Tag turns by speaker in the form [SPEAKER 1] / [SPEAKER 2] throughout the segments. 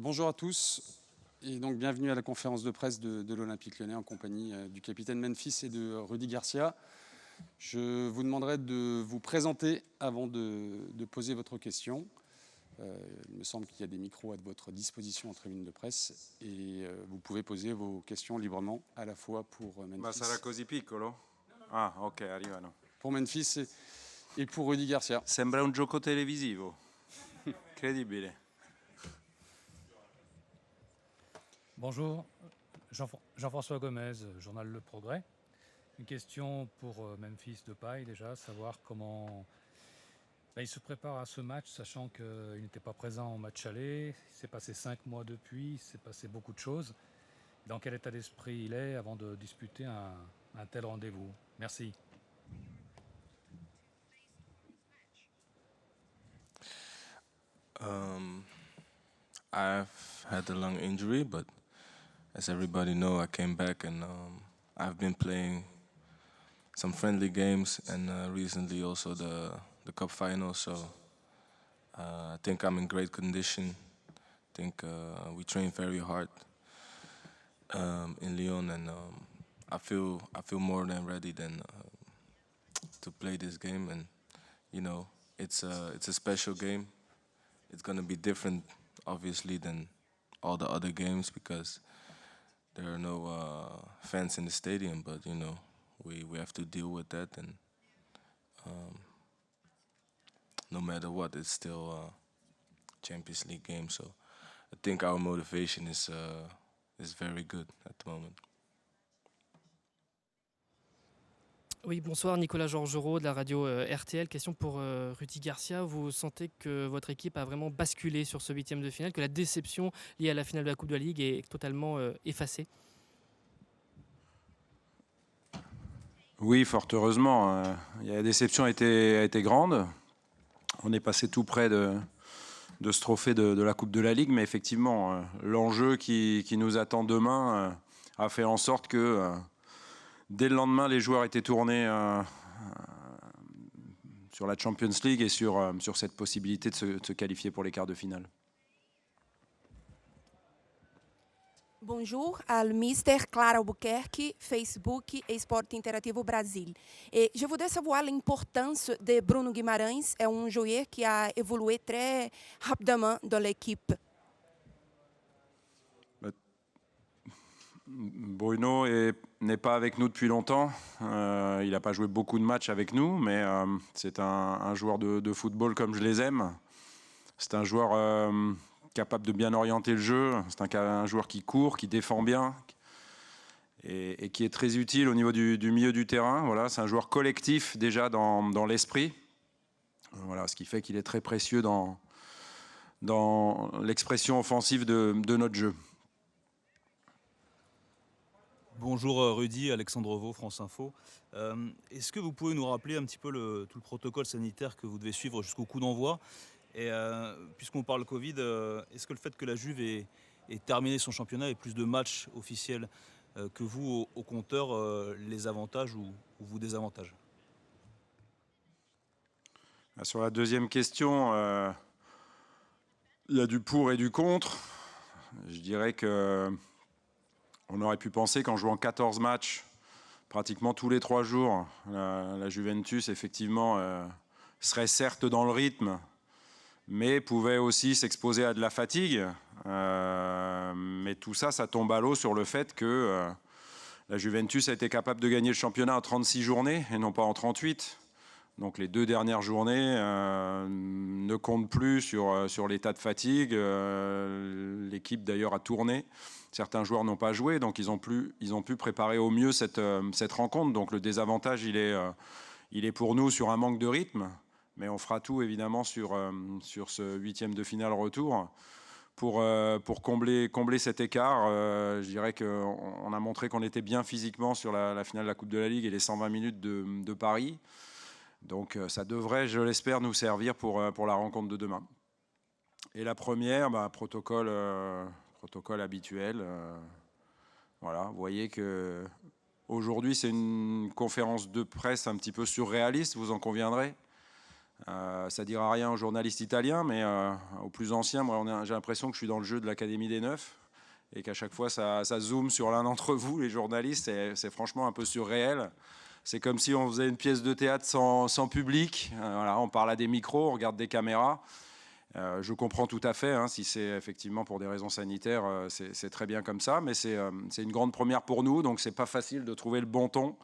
[SPEAKER 1] Bonjour à tous et donc bienvenue à la conférence de presse de l'Olympique Lyonnais en compagnie du capitaine Memphis et de Rudy Garcia. Je vous demanderai de vous présenter avant de poser votre question. Il me semble qu'il y a des micros à votre disposition en tribune de presse et vous pouvez poser vos questions librement à la fois pour Memphis.
[SPEAKER 2] Ma sarà così piccolo? Ah, ok, arrivano.
[SPEAKER 1] Pour Memphis et pour Rudy Garcia.
[SPEAKER 2] Sembra un gioco televisivo. Incredibile.
[SPEAKER 3] Bonjour, Jean-François Gomez, journal Le Progrès. Une question pour Memphis Depay déjà, savoir comment il se prépare à ce match, sachant qu'il n'était pas présent au match aller. Il s'est passé 5 mois depuis, il s'est passé beaucoup de choses. Dans quel état d'esprit il est avant de disputer un tel rendez-vous? Merci.
[SPEAKER 4] I've had a lung injury, but as everybody know, I came back and I've been playing some friendly games and recently also the cup final. So I think I'm in great condition. I think we train very hard in Lyon, and I feel more than ready to play this game. And you know, it's a special game. It's gonna be different, obviously, than all the other games because there are no fans in the stadium. But you know, we have to deal with that, and no matter what, it's still a Champions League game. So I think our motivation is very good at the moment.
[SPEAKER 5] Oui, bonsoir, Nicolas Georgerot de la radio RTL. Question pour Rudy Garcia. Vous sentez que votre équipe a vraiment basculé sur ce huitième de finale, que la déception liée à la finale de la Coupe de la Ligue est totalement effacée?
[SPEAKER 2] Oui, fort heureusement. La déception a été grande. On est passé tout près de ce trophée de la Coupe de la Ligue, mais effectivement, l'enjeu qui nous attend demain a fait en sorte que dès le lendemain, les joueurs étaient tournés sur la Champions League et sur cette possibilité de se qualifier pour les quarts de finale.
[SPEAKER 6] Bonjour, al Mister Clara Albuquerque, Facebook et Sport Interativo Brasil. Et je voudrais savoir l'importance de Bruno Guimarães, é joueur qui a évolué très rapidement dans l'équipe.
[SPEAKER 2] Bruno n'est pas avec nous depuis longtemps. Il n'a pas joué beaucoup de matchs avec nous, mais c'est un joueur de football comme je les aime. C'est un joueur capable de bien orienter le jeu. C'est un joueur qui court, qui défend bien et qui est très utile au niveau du milieu du terrain. Voilà, c'est un joueur collectif déjà dans l'esprit. Voilà, ce qui fait qu'il est très précieux dans l'expression offensive de notre jeu.
[SPEAKER 7] Bonjour Rudy, Alexandre Vaux, France Info. Est-ce que vous pouvez nous rappeler un petit peu tout le protocole sanitaire que vous devez suivre jusqu'au coup d'envoi? Et puisqu'on parle Covid, est-ce que le fait que la Juve ait terminé son championnat et plus de matchs officiels que vous au compteur les avantage ou vous désavantage?
[SPEAKER 2] Sur la deuxième question, il y a du pour et du contre. Je dirais que on aurait pu penser qu'en jouant 14 matchs, pratiquement tous les 3 jours, la Juventus, effectivement, serait certes dans le rythme, mais pouvait aussi s'exposer à de la fatigue. Mais tout ça, ça tombe à l'eau sur le fait que la Juventus a été capable de gagner le championnat en 36 journées et non pas en 38. Donc les 2 dernières journées ne comptent plus sur l'état de fatigue. L'équipe d'ailleurs a tourné. Certains joueurs n'ont pas joué, donc ils ont pu préparer au mieux cette rencontre. Donc le désavantage, il est pour nous sur un manque de rythme. Mais on fera tout évidemment sur ce huitième de finale retour pour combler cet écart. Je dirais qu'on a montré qu'on était bien physiquement sur la finale de la Coupe de la Ligue et les 120 minutes de Paris. Donc ça devrait, je l'espère, nous servir pour la rencontre de demain. Et la première, protocole habituel. Voilà, vous voyez que aujourd'hui c'est une conférence de presse un petit peu surréaliste, vous en conviendrez. Ça ne dira rien aux journalistes italiens, mais aux plus anciens, moi, j'ai l'impression que je suis dans le jeu de l'Académie des Neufs et qu'à chaque fois, ça zoome sur l'un d'entre vous, les journalistes, et c'est franchement un peu surréel. C'est comme si on faisait une pièce de théâtre sans public. Voilà, on parle à des micros, on regarde des caméras. Je comprends tout à fait, hein, si c'est effectivement pour des raisons sanitaires, c'est très bien comme ça, mais c'est une grande première pour nous, donc c'est pas facile de trouver le bon ton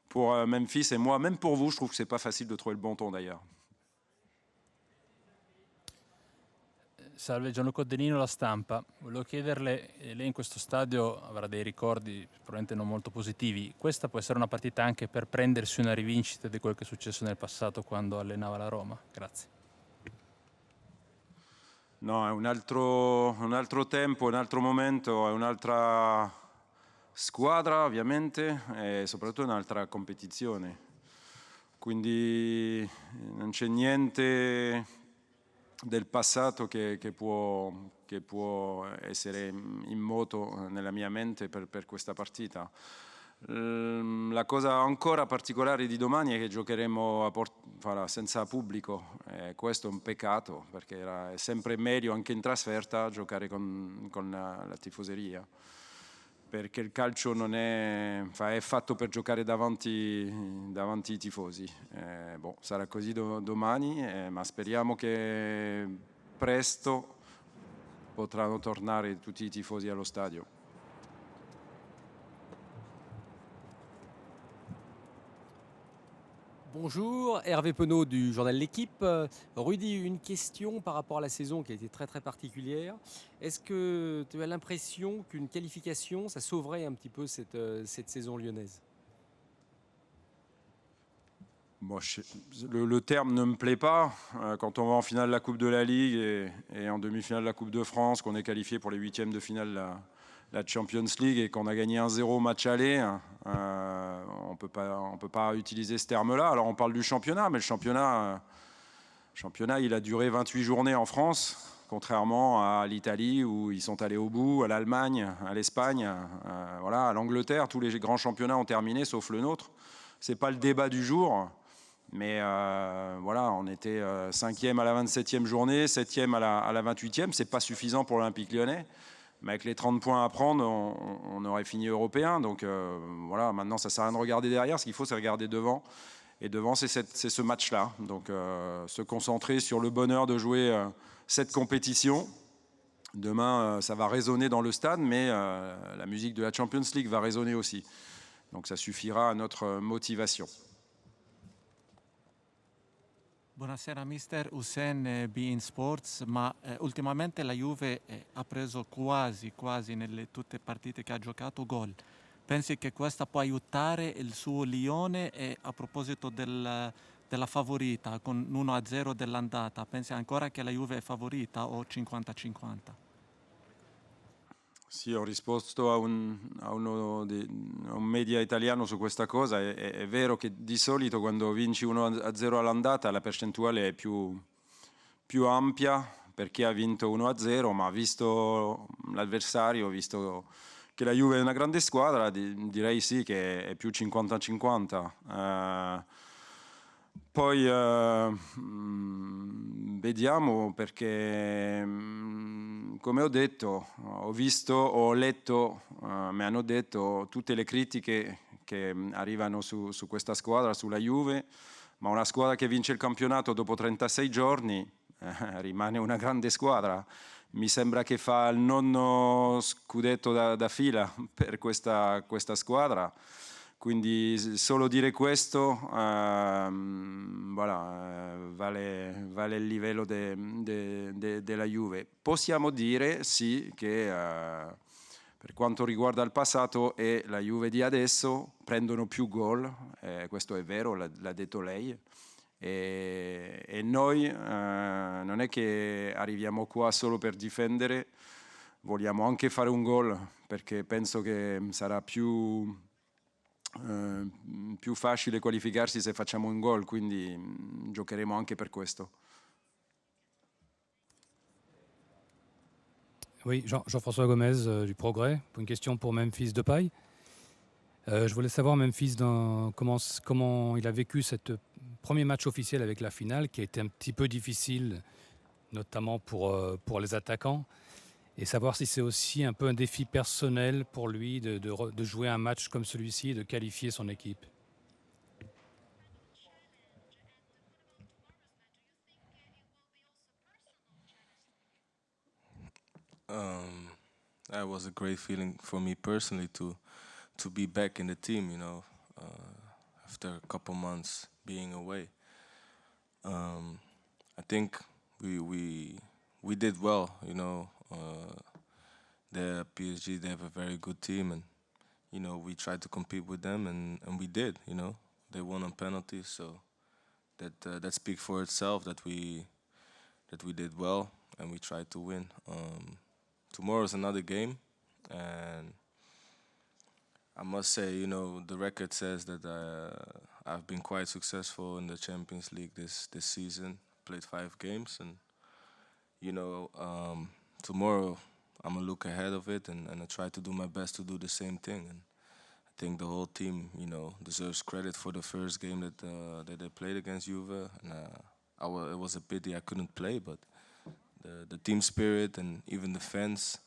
[SPEAKER 2] pour Memphis, et moi, même pour vous, je trouve que c'est pas facile de trouver le bon ton d'ailleurs.
[SPEAKER 8] Salve, Gianluca Denino, La Stampa. Volevo chiederle, lei in questo stadio avrà dei ricordi probabilmente non molto positivi. Questa può essere una partita anche per prendersi una rivincita di quello che è successo nel passato quando allenava la Roma? Grazie.
[SPEAKER 2] No, è un altro tempo, un altro momento, è un'altra squadra ovviamente e soprattutto un'altra competizione. Quindi non c'è niente del passato che può essere in moto nella mia mente per questa partita. La cosa ancora particolare di domani è che giocheremo senza pubblico, questo è un peccato perché è sempre meglio anche in trasferta giocare con la tifoseria, perché il calcio non è fatto per giocare davanti ai tifosi. Sarà così domani, ma speriamo che presto potranno tornare tutti i tifosi allo stadio.
[SPEAKER 9] Bonjour, Hervé Penaud du journal L'Équipe. Rudy, une question par rapport à la saison qui a été très très particulière. Est-ce que tu as l'impression qu'une qualification, ça sauverait un petit peu cette saison lyonnaise?
[SPEAKER 2] Bon, le terme ne me plaît pas. Quand on va en finale de la Coupe de la Ligue et en demi-finale de la Coupe de France, qu'on est qualifié pour les huitièmes de finale de la Champions League et qu'on a gagné 1-0 match aller, on peut pas utiliser ce terme-là. Alors on parle du championnat, mais le championnat il a duré 28 journées en France, contrairement à l'Italie où ils sont allés au bout, à l'Allemagne, à l'Espagne, voilà, à l'Angleterre. Tous les grands championnats ont terminé, sauf le nôtre. C'est pas le débat du jour, mais voilà, on était 5e à la 27e journée, 7e à la 28e. C'est pas suffisant pour l'Olympique Lyonnais. Mais avec les 30 points à prendre, on aurait fini européen. Donc voilà, maintenant, ça ne sert à rien de regarder derrière. Ce qu'il faut, c'est regarder devant. Et devant, c'est ce match-là. Donc se concentrer sur le bonheur de jouer cette compétition. Demain, ça va résonner dans le stade, mais la musique de la Champions League va résonner aussi. Donc ça suffira à notre motivation.
[SPEAKER 10] Buonasera mister, Hussein, beIN Sports, ma ultimamente la Juve ha preso quasi nelle tutte le partite che ha giocato gol. Pensi che questa può aiutare il suo Lione? E a proposito della favorita con 1-0 dell'andata, pensi ancora che la Juve è favorita o 50-50?
[SPEAKER 2] Sì, ho risposto a un media italiano su questa cosa. È vero che di solito quando vinci 1-0 all'andata la percentuale è più ampia per chi ha vinto 1-0, ma visto l'avversario, visto che la Juve è una grande squadra, direi sì che è più 50-50. Poi vediamo, perché come ho detto, ho letto, mi hanno detto tutte le critiche che arrivano su questa squadra, sulla Juve, ma una squadra che vince il campionato dopo 36 giorni rimane una grande squadra. Mi sembra che fa il 9° scudetto da fila per questa squadra. Quindi solo dire questo voilà, vale il livello della Juve. Possiamo dire sì che per quanto riguarda il passato e la Juve di adesso prendono più gol, questo è vero, l'ha detto lei, e noi non è che arriviamo qua solo per difendere, vogliamo anche fare un gol, perché penso che sarà più facile qualificarsi se facciamo un gol, quindi giocheremo anche per questo.
[SPEAKER 3] Oui, Jean-François Gomez du Progrès, pour une question pour Memphis Depay. Je voulais savoir, Memphis, comment il a vécu cette premier match officiel avec la finale qui a été un petit peu difficile, notamment pour les attaquants. Et savoir si c'est aussi un peu un défi personnel pour lui de jouer un match comme celui-ci et de qualifier son équipe.
[SPEAKER 4] That was a great feeling for me personally to be back in the team, after a couple months being away. I think we did well, the PSG, they have a very good team, and we tried to compete with them, and we did. They won on penalties, so that speaks for itself that we did well and we tried to win. Tomorrow is another game, and I must say, the record says that I've been quite successful in the Champions League this season. Played 5 games, and tomorrow I'm gonna look ahead of it and I try to do my best to do the same thing. And I think the whole team, deserves credit for the first game that they played against Juve. And it was a pity I couldn't play, but the team spirit and even the fans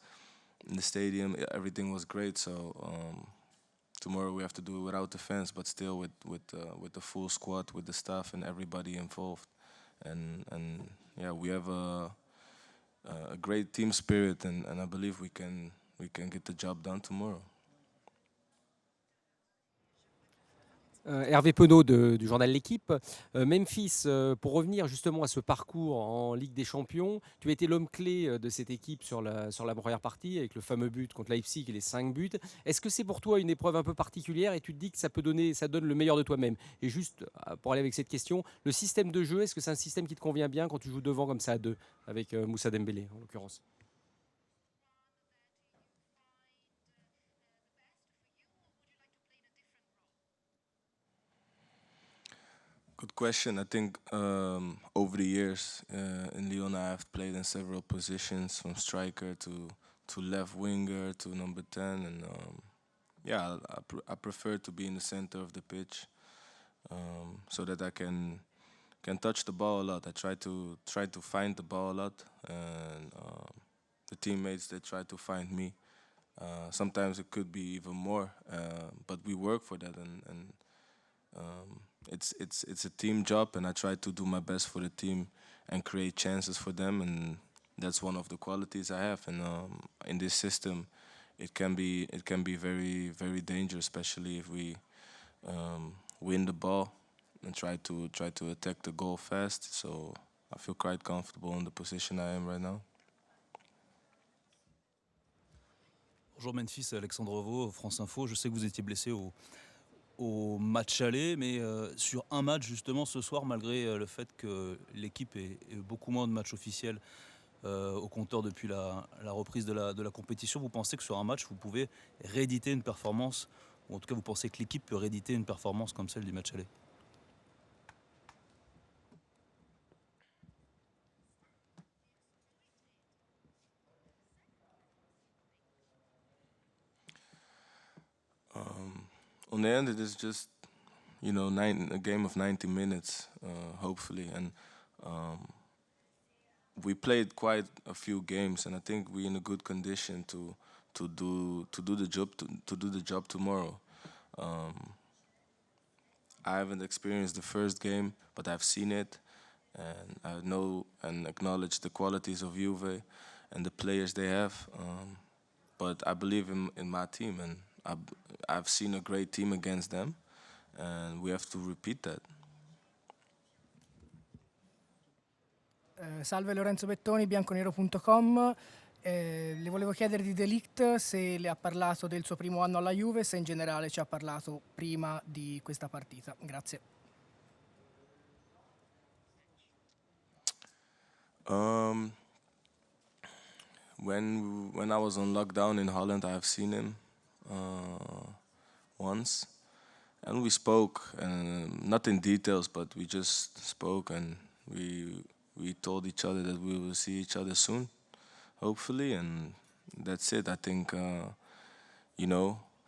[SPEAKER 4] in the stadium, everything was great. So tomorrow we have to do it without the fans, but still with the full squad, with the staff and everybody involved. And yeah, we have a great team spirit, and I believe we can get the job done tomorrow.
[SPEAKER 9] Hervé Penaud du journal L'Équipe. Memphis, pour revenir justement à ce parcours en Ligue des Champions, tu as été l'homme clé de cette équipe sur la première partie avec le fameux but contre Leipzig et les 5 buts. Est-ce que c'est pour toi une épreuve un peu particulière et tu te dis que ça donne le meilleur de toi-même? Et juste pour aller avec cette question, le système de jeu, est-ce que c'est un système qui te convient bien quand tu joues devant comme ça à 2 avec Moussa Dembélé en l'occurrence?
[SPEAKER 4] Good question. I think over the years in Lyon, I have played in several positions, from striker to left winger to number 10, and yeah, I prefer to be in the center of the pitch, so that I can touch the ball a lot. I try to find the ball a lot, and the teammates, they try to find me. Sometimes it could be even more, but we work for that, and it's a team job, and I try to do my best for the team and create chances for them, and that's one of the qualities I have. And in this system, it can be very, very dangerous, especially if we win the ball and try to attack the goal fast. So I feel quite comfortable in the position I am right now.
[SPEAKER 7] Bonjour Memphis, Alexandre Vaux, France Info. Je sais que vous étiez blessé au match aller, mais sur un match justement ce soir, malgré le fait que l'équipe ait beaucoup moins de matchs officiels au compteur depuis la reprise de la compétition, vous pensez que sur un match vous pouvez rééditer une performance, ou en tout cas vous pensez que l'équipe peut rééditer une performance comme celle du match aller?
[SPEAKER 4] On the end, it is just, a game of 90 minutes, hopefully. And we played quite a few games, and I think we're in a good condition to do the job tomorrow. I haven't experienced the first game, but I've seen it, and I know and acknowledge the qualities of Juve and the players they have. But I believe in my team, and I've seen a great team against them, and we have to repeat that.
[SPEAKER 11] Salve, Lorenzo Bettoni, bianconero.com. Le volevo chiedere di De Ligt se le ha parlato del suo primo anno alla Juve, se in generale ci ha parlato prima di questa partita. Grazie.
[SPEAKER 4] When I was on lockdown in Holland, I have seen him once, and we spoke, and not in details, but we just spoke, and we told each other that we will see each other soon, hopefully, and that's it. I think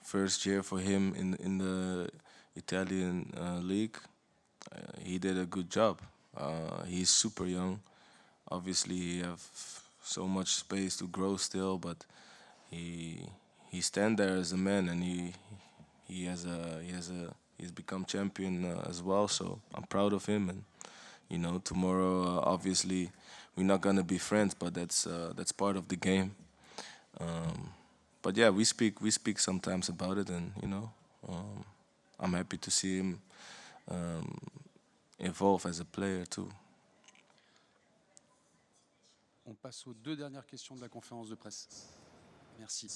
[SPEAKER 4] first year for him in the Italian league. he did a good job. He's super young. Obviously, he have so much space to grow still, but he stand there as a man, and he's become champion as well. So I'm proud of him, and you know, tomorrow obviously we're not gonna be friends, but that's part of the game. But yeah, we speak sometimes about it, and you know, I'm happy to see him evolve as a player too.
[SPEAKER 1] On passe aux 2 dernières questions de la conférence de presse. Merci.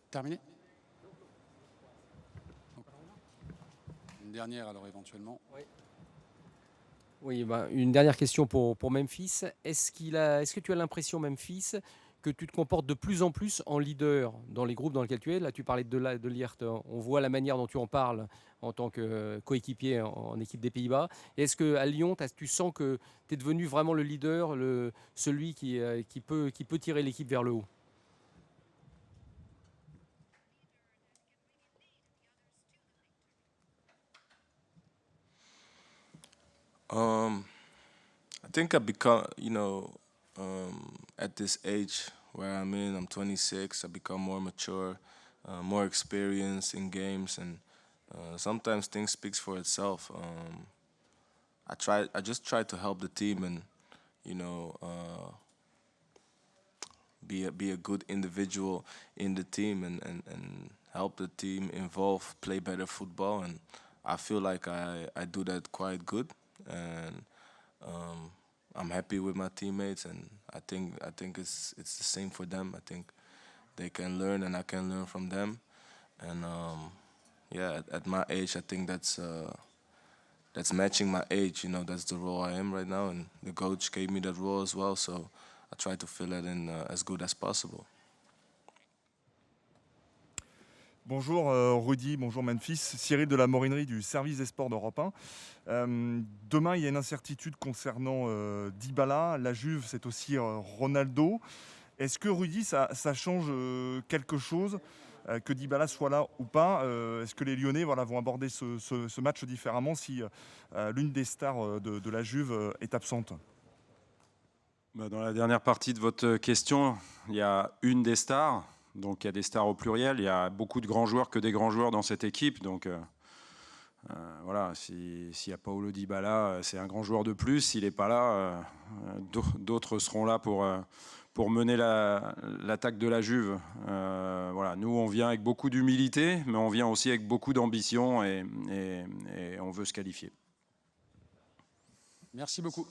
[SPEAKER 1] Terminé? Une dernière alors éventuellement.
[SPEAKER 9] Oui, une dernière question pour Memphis. Est-ce que tu as l'impression, Memphis, que tu te comportes de plus en plus en leader dans les groupes dans lesquels tu es? Là, tu parlais de Liert. On voit la manière dont tu en parles en tant que coéquipier en équipe des Pays-Bas. Est-ce qu'à Lyon, tu sens que tu es devenu vraiment le leader, celui qui peut tirer l'équipe vers le haut?
[SPEAKER 4] I think I become, you know, at this age where I'm in, I'm 26, I become more mature, more experienced in games, and sometimes things speaks for itself. I just try to help the team, and you know, be a good individual in the team, and help the team evolve, play better football, and I feel like I do that quite good, and I'm happy with my teammates, and I think it's the same for them. I think they can learn, and I can learn from them, and yeah, at my age, I think that's matching my age. You know, that's the role I am right now, and the coach gave me that role as well, so I try to fill it in as good as possible.
[SPEAKER 12] Bonjour Rudy, bonjour Memphis. Cyril de la Morinerie du service des sports d'Europe 1. Demain, il y a une incertitude concernant Dybala. La Juve, c'est aussi Ronaldo. Est-ce que Rudy, ça change quelque chose que Dybala soit là ou pas? Est-ce que les Lyonnais vont aborder ce match différemment si l'une des stars de la Juve est absente?
[SPEAKER 2] Dans la dernière partie de votre question, il y a une des stars. Donc il y a des stars au pluriel, il y a beaucoup de grands joueurs que des grands joueurs dans cette équipe. Donc voilà, s'il y a Paulo Dybala, c'est un grand joueur de plus. S'il n'est pas là, d'autres seront là pour mener l'attaque de la Juve. Voilà, nous, on vient avec beaucoup d'humilité, mais on vient aussi avec beaucoup d'ambition et on veut se qualifier.
[SPEAKER 1] Merci beaucoup.